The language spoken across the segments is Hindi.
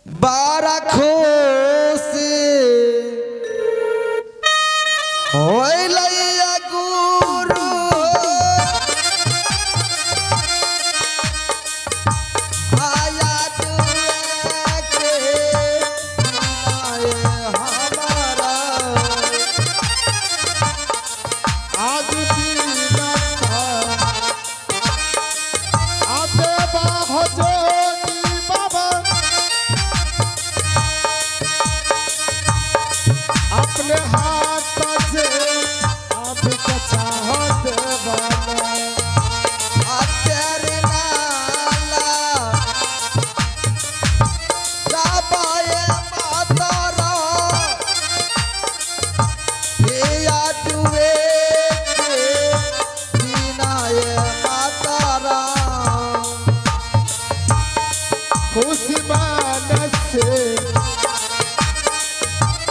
बारा खुश होइलैया गुरु आया दुआ के आए हमारा आज दीना आते बाहजोनी बाबा अपने हाथ से आप चाहत बाबा तेरे नाला दाबाए मातारा या दुए के दीनाए मातारा खुशी मानस से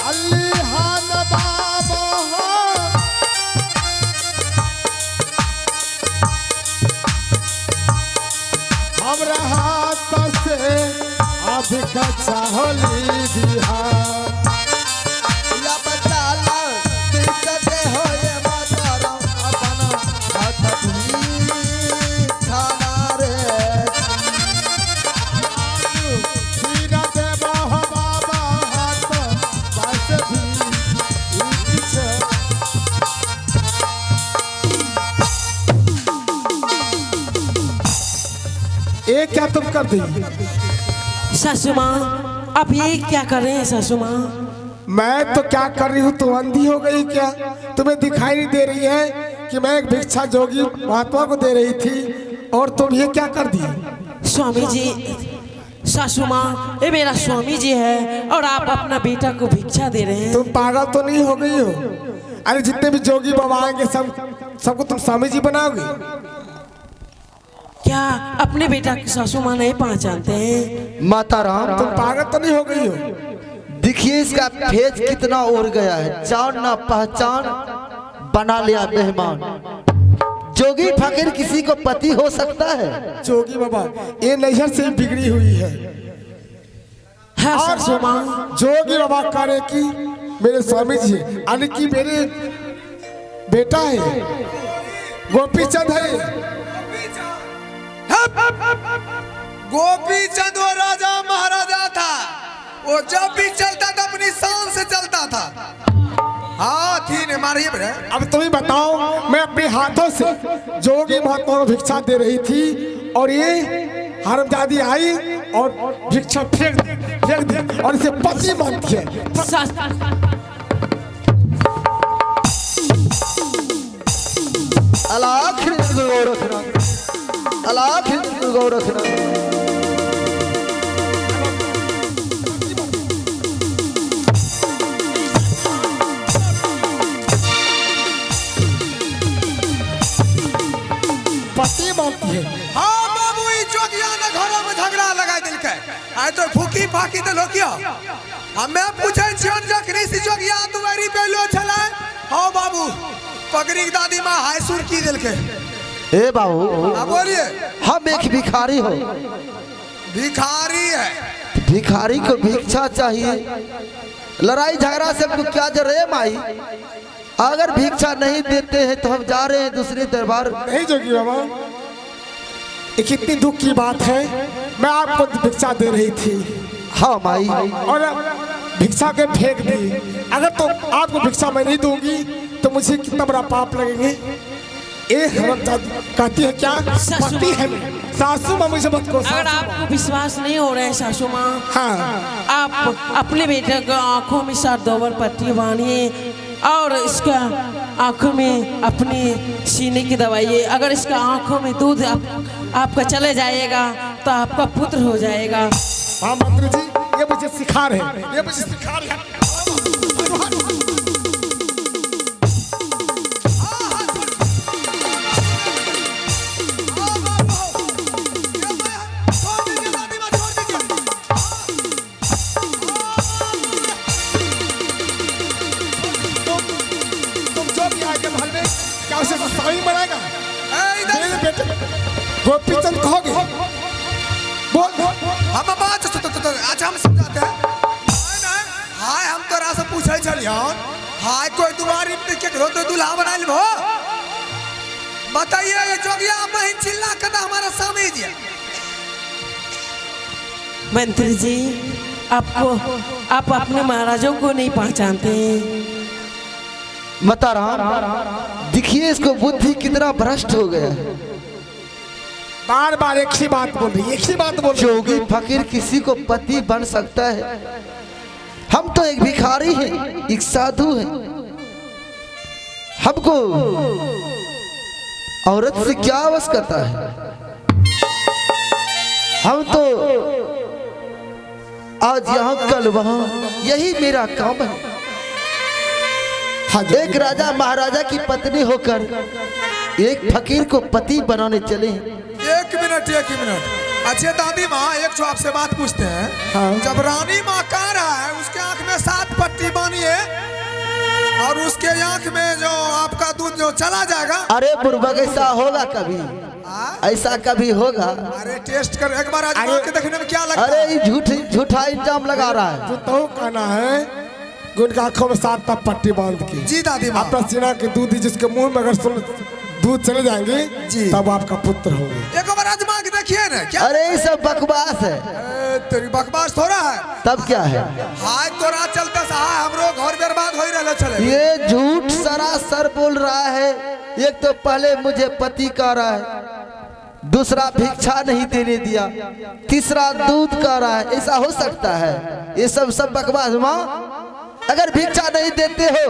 अल्लाह बाबा हमरा हाथ से अधिक चाहली बिहार या बताला दिक्कते होए मातारा अपना हाथ भी खाना रे सीरा देवा हो बाबा हाथ बस भी इच्छा ये क्या तुम कर दी सासू माँ आप ये क्या कर रहे हैं सासू माँ? मैं तो क्या कर रही हूँ, तू अंधी हो गई क्या? तुम्हें दिखाई नहीं दे रही है कि मैं एक भिक्षा जोगी महात्मा को दे रही थी और तुम ये क्या कर दी? स्वामी जी, सासू माँ ये मेरा स्वामी जी है और आप अपना बेटा को भिक्षा दे रहे हैं। तुम पागल तो नहीं हो गई हो? अरे जितने भी जोगी बाबा आएंगे सबको तुम स्वामी जी बनाओगे? क्या अपने बेटा की सासू माँ नहीं पहचानते हैं? माता राम तुम पागल तो नहीं हो गई हो? देखिए इसका फेज कितना उड़ गया है, जान ना पहचान बना लिया मेहमान। जोगी फकीर किसी को पति हो सकता है? जोगी बाबा ये नजर से बिगड़ी हुई है। हाँ और सासू माँ, जोगी बाबा करे कि मेरे स्वामी जी यानी कि मेरे बेटा है गोपी चंद है। गोपी चंद वो राजा महाराजा था, वो जब भी चलता था अपनी शान से चलता था। हाथी ने मारी है। अब तुम ही बताओ, मैं अपने हाथों से जोगी महात्मा को भिक्षा दे रही थी और ये हरमजादी आई और भिक्षा फेंक दे और इसे पति मानती है। अलाख गोरखनाथ, अलाख गोरखनाथ। पति मानती है। हाँ बाबू, ई जोगिया ने घरों में झगड़ा लगा दिल के। आए तो भूखी फाकी तो लोकिया। हमें पूछे छियन जखनी सी जोगिया तुम्हारी पे लो चला। हाँ बाबू, पगड़ी दादी माँ हाय सुर की दिल के। ए बाबू, अब बोलिए। हम एक भिखारी हो, भिखारी है। भिखारी को भिक्षा चाहिए। लड़ाई झगड़ा से हमको क्या जरूरत है माई? अगर भिक्षा नहीं देते हैं तो हम जा रहे हैं दूसरे दरबार। नहीं जोगी बाबा, ये कितनी दुख की बात है। मैं आपको भिक्षा दे रही थी हाँ माई, और भिक्षा के फेंक दी। अगर तो आपको भिक्षा मैं नहीं दूंगी तो मुझे कितना बड़ा पाप लगेंगे। ये हरमजादी कहती है क्या पति है सासू माँ, मुझे मत कोसा। अगर आपको विश्वास नहीं हो रहा है सासू माँ, हाँ आप अपने बेटे को आंखों में 7 दोबर पट्टी बांधिए और इसका आंखों में अपनी सीने की दवाइए। अगर इसका आंखों में दूध आपका चले जाएगा तो आपका पुत्र हो जाएगा। हाँ मंत्री जी, ये मुझे सिखा रहे हैं, ये मुझे सिखा रहे हैं। क्या उसे साई बनाएगा? मेरे बेटे गोपी चंद कहोगे? बोल हम बात अच्छा हम समझा ध्यान हाय कोई तुम्हारी के घरो तो दूल्हा बना लो बताइए ये जोगिया बहन चिल्ला कदा हमारा सामने जी मंत्री जी आपको आप अपने महाराजों को नहीं पहचानते। मताराम देखिए इसको बुद्धि कितना भ्रष्ट हो गया है। बार बार एक ही बात बोल रही, एक ही बात बोल रही। जोगी फकीर किसी को पति बन सकता है। हम तो एक भिखारी हैं, एक साधु हैं। हमको औरत से क्या आवश्यकता है। हम तो आज यहाँ कल वहाँ, यही मेरा काम है। एक राजा महाराजा की पत्नी होकर एक फकीर को पति बनाने चले। एक मिनट अच्छे दादी माँ एक जो आपसे बात पूछते हैं। हाँ। जब रानी माँ कह रहा है उसके आंख में 7 पट्टी बांधिए और उसके आंख में जो आपका दूध जो चला जाएगा। अरे बुर्बक ऐसा होगा कभी? ऐसा कभी होगा? अरे टेस्ट कर एक बार आजमा के देखने में क्या लगता है। अरे ये झूठा इल्जाम लगा रहा है। जो तो कहना है उनका आंखों में 7 पट्टी बांध के जी दादी माँ अपना सीना के दूध जिसके मुंह में अगर दूध चले जाएंगे जी तब आपका पुत्र होगा। एक बार आजमा के देखिए ना क्या। अरे ये सब बकवास है। तेरी बकवास थोड़ा है तब क्या है? हाय तोरा चलते सहा हमरो घर बर्बाद हो रहा चले। ये झूठ सरासर बोल रहा है। एक तो पहले मुझे पति कह रहा है, दूसरा भिक्षा नहीं देने दिया, तीसरा दूध कह रहा है। ऐसा हो सकता है? ये सब बकवास। माँ अगर भिक्षा नहीं देते हो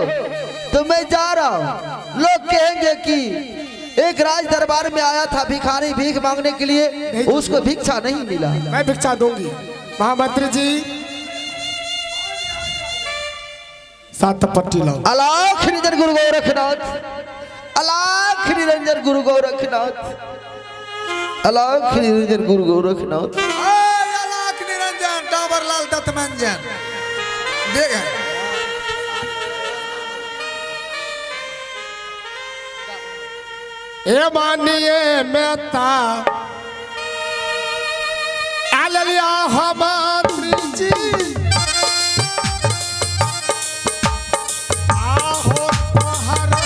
तो मैं जा रहा हूँ। लोग कहेंगे कि एक राज दरबार में आया था भिखारी भीख मांगने के लिए, उसको भिक्षा नहीं मिला। मैं भिक्षा दूंगी। महामंत्री जी 7 पट्टी लाओ। अलाख निरंजन गुरु गोरखनाथ, अलाख निरंजन गुरु गोरखनाथ, अलाख निरंजन गुरु गोरखनाथ। अलाख निरंजन डाबरलाल दत्त मंजन देख ए मानिए मेहता आलिया हमारी जी आहो तोहरा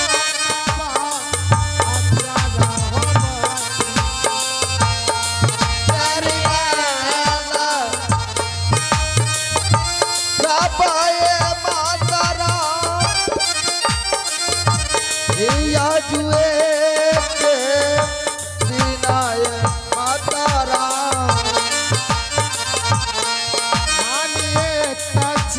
मानिए तज